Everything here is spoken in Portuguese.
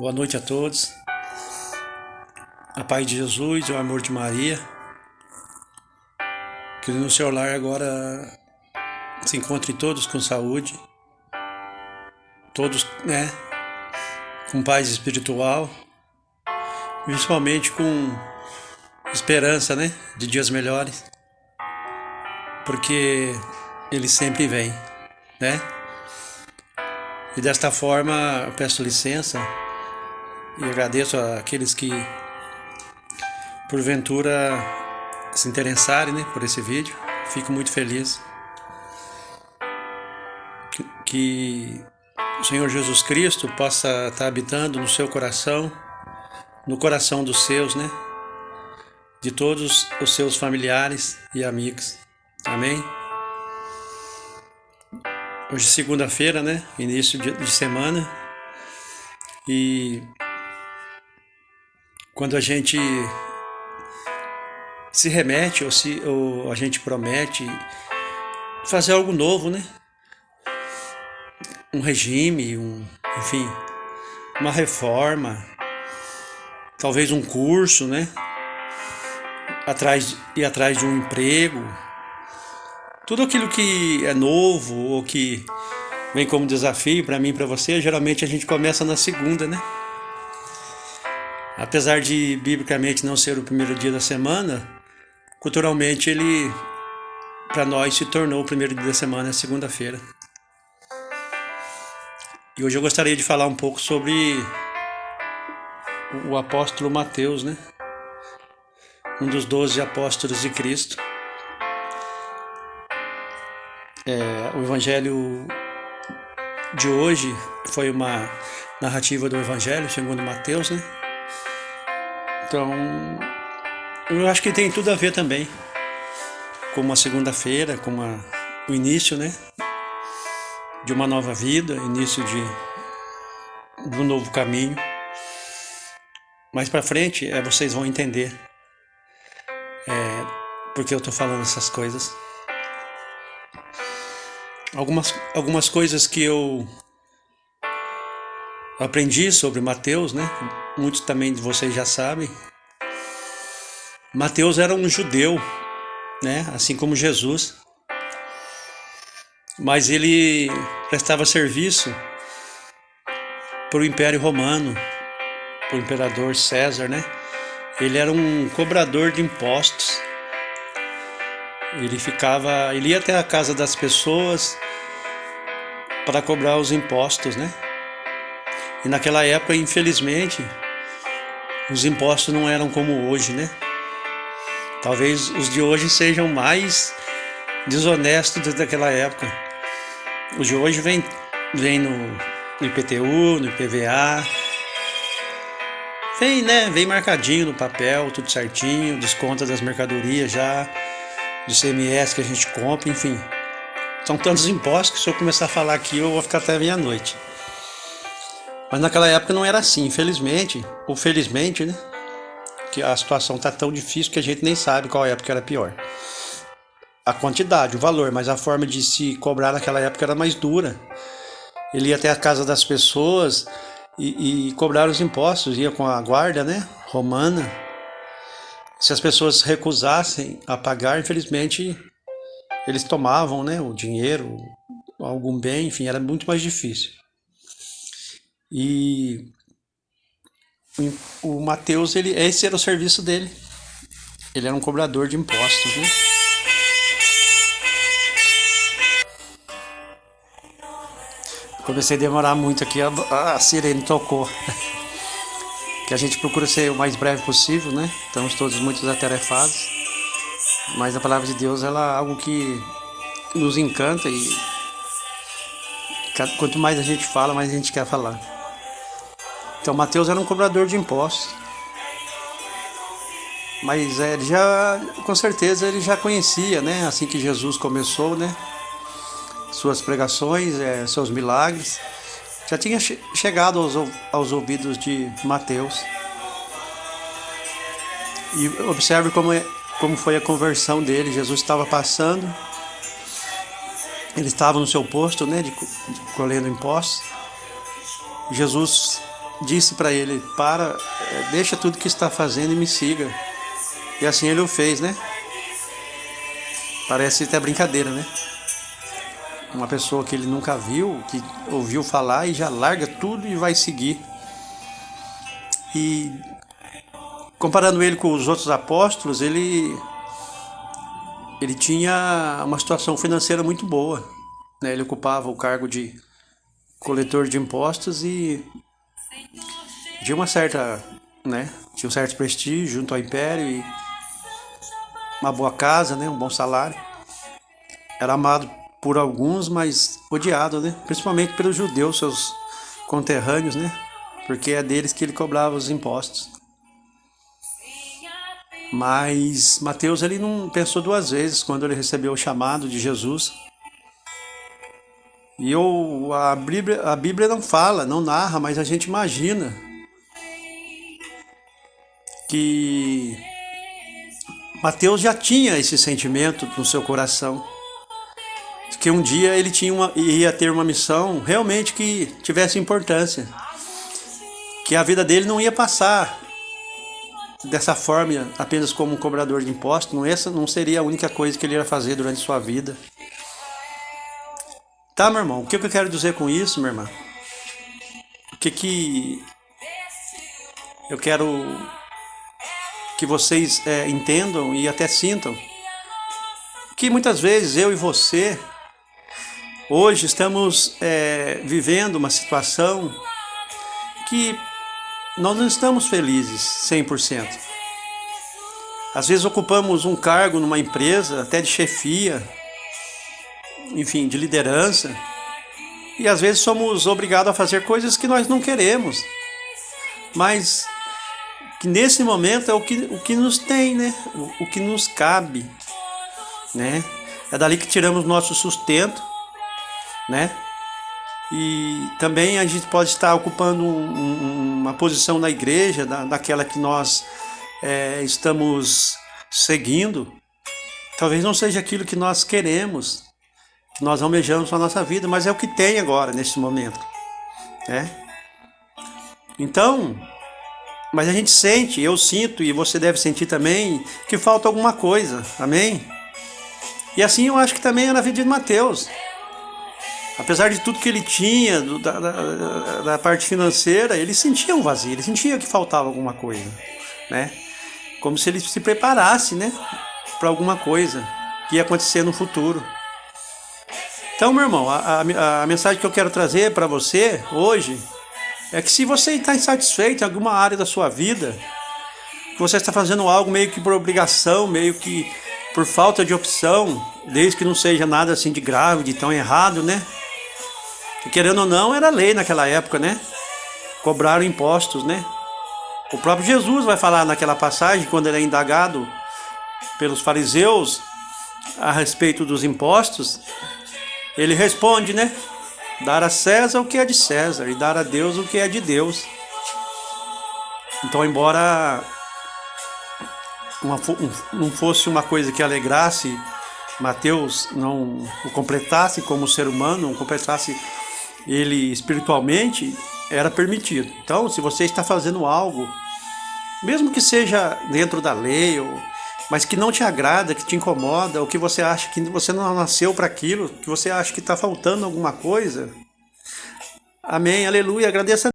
Boa noite a todos. A paz de Jesus e o amor de Maria. Que no seu lar agora se encontrem todos com saúde, todos, com paz espiritual, principalmente com esperança, de dias melhores, porque ele sempre vem, né? E desta forma eu peço licença e agradeço àqueles que porventura se interessarem, por esse vídeo. Fico muito feliz que o Senhor Jesus Cristo possa estar habitando no seu coração, no coração dos seus, de todos os seus familiares e amigos. Amém? Hoje segunda-feira, início de semana, e quando a gente se remete ou a gente promete fazer algo novo, um regime, enfim, uma reforma, talvez um curso, ir atrás de um emprego, tudo aquilo que é novo ou que vem como desafio para mim e para você, geralmente a gente começa na segunda, Apesar de biblicamente não ser o primeiro dia da semana, culturalmente ele, para nós, se tornou o primeiro dia da semana, a segunda-feira. E hoje eu gostaria de falar um pouco sobre o apóstolo Mateus, um dos 12 apóstolos de Cristo. O evangelho de hoje foi uma narrativa do evangelho segundo Mateus, Então, eu acho que tem tudo a ver também com uma segunda-feira, com o início, de uma nova vida, início de um novo caminho. Mais pra frente, vocês vão entender porque eu tô falando essas coisas. Algumas coisas que eu aprendi sobre Mateus, muitos também de vocês já sabem. Mateus era um judeu, assim como Jesus, mas ele prestava serviço para o Império Romano, para o imperador César, Ele era um cobrador de impostos. Ele ia até a casa das pessoas para cobrar os impostos, E naquela época, infelizmente, os impostos não eram como hoje, Talvez os de hoje sejam mais desonestos do que daquela época. Os de hoje vem no IPTU, no IPVA, vem marcadinho no papel, tudo certinho, desconta das mercadorias já, do ICMS que a gente compra, enfim. São tantos impostos que se eu começar a falar aqui eu vou ficar até meia-noite. Mas naquela época não era assim, infelizmente, ou felizmente, que a situação está tão difícil que a gente nem sabe qual época era pior. A quantidade, o valor, mas a forma de se cobrar naquela época era mais dura. Ele ia até a casa das pessoas e cobrar os impostos, ia com a guarda, romana. Se as pessoas recusassem a pagar, infelizmente, eles tomavam, o dinheiro, algum bem, enfim, era muito mais difícil. E o Mateus, esse era o serviço dele. Ele era um cobrador de impostos, Comecei a demorar muito aqui, a sirene tocou. Que a gente procura ser o mais breve possível, Estamos todos muito atarefados. Mas a palavra de Deus, ela é algo que nos encanta e quanto mais a gente fala, mais a gente quer falar. Então, Mateus era um cobrador de impostos. Mas ele com certeza, ele já conhecia, assim que Jesus começou, suas pregações, seus milagres. Já tinha chegado aos ouvidos de Mateus. E observe como foi a conversão dele. Jesus estava passando, ele estava no seu posto, de colhendo impostos. Jesus disse para ele: para, deixa tudo que está fazendo e me siga. E assim ele o fez, né? Parece até brincadeira, né? Uma pessoa que ele nunca viu, que ouviu falar e já larga tudo e vai seguir. E comparando ele com os outros apóstolos, ele tinha uma situação financeira muito boa, né? Ele ocupava o cargo de coletor de impostos e tinha uma certa, né? Tinha um certo prestígio junto ao império e uma boa casa, né? Um bom salário. Era amado por alguns, mas odiado, né? Principalmente pelos judeus, seus conterrâneos, né? Porque é deles que ele cobrava os impostos. Mas Mateus ele não pensou duas vezes quando ele recebeu o chamado de Jesus. E a Bíblia não fala, não narra, mas a gente imagina que Mateus já tinha esse sentimento no seu coração, que um dia ele ia ter uma missão realmente que tivesse importância, que a vida dele não ia passar dessa forma apenas como um cobrador de impostos. Essa não seria a única coisa que ele ia fazer durante sua vida. Tá, meu irmão? O que eu quero dizer com isso, minha irmã? O que eu quero que vocês entendam e até sintam? Que muitas vezes eu e você hoje estamos vivendo uma situação que nós não estamos felizes 100%. Às vezes ocupamos um cargo numa empresa, até de chefia, enfim, de liderança, e às vezes somos obrigados a fazer coisas que nós não queremos, mas que nesse momento é o que nos tem, né? O que nos cabe, né? É dali que tiramos nosso sustento, né? E também a gente pode estar ocupando uma posição na igreja, daquela que nós estamos seguindo. Talvez não seja aquilo que nós queremos, que nós almejamos na nossa vida, mas é o que tem agora, nesse momento, né? Então, mas a gente sente, eu sinto, e você deve sentir também, que falta alguma coisa, amém? E assim eu acho que também é na vida de Mateus. Apesar de tudo que ele tinha, da parte financeira, ele sentia um vazio, ele sentia que faltava alguma coisa, né? Como se ele se preparasse, né, para alguma coisa que ia acontecer no futuro. Então, meu irmão, a mensagem que eu quero trazer para você hoje é que se você está insatisfeito em alguma área da sua vida, que você está fazendo algo meio que por obrigação, meio que por falta de opção, desde que não seja nada assim de grave, de tão errado, né? Que querendo ou não, era lei naquela época, né? Cobraram impostos, né? O próprio Jesus vai falar naquela passagem, quando ele é indagado pelos fariseus a respeito dos impostos, ele responde, né? Dar a César o que é de César e dar a Deus o que é de Deus. Então, embora não fosse uma coisa que alegrasse Mateus, não o completasse como ser humano, não completasse ele espiritualmente, era permitido. Então, se você está fazendo algo, mesmo que seja dentro da lei, mas que não te agrada, que te incomoda, ou que você acha que você não nasceu para aquilo, que você acha que está faltando alguma coisa, amém, aleluia, agradeça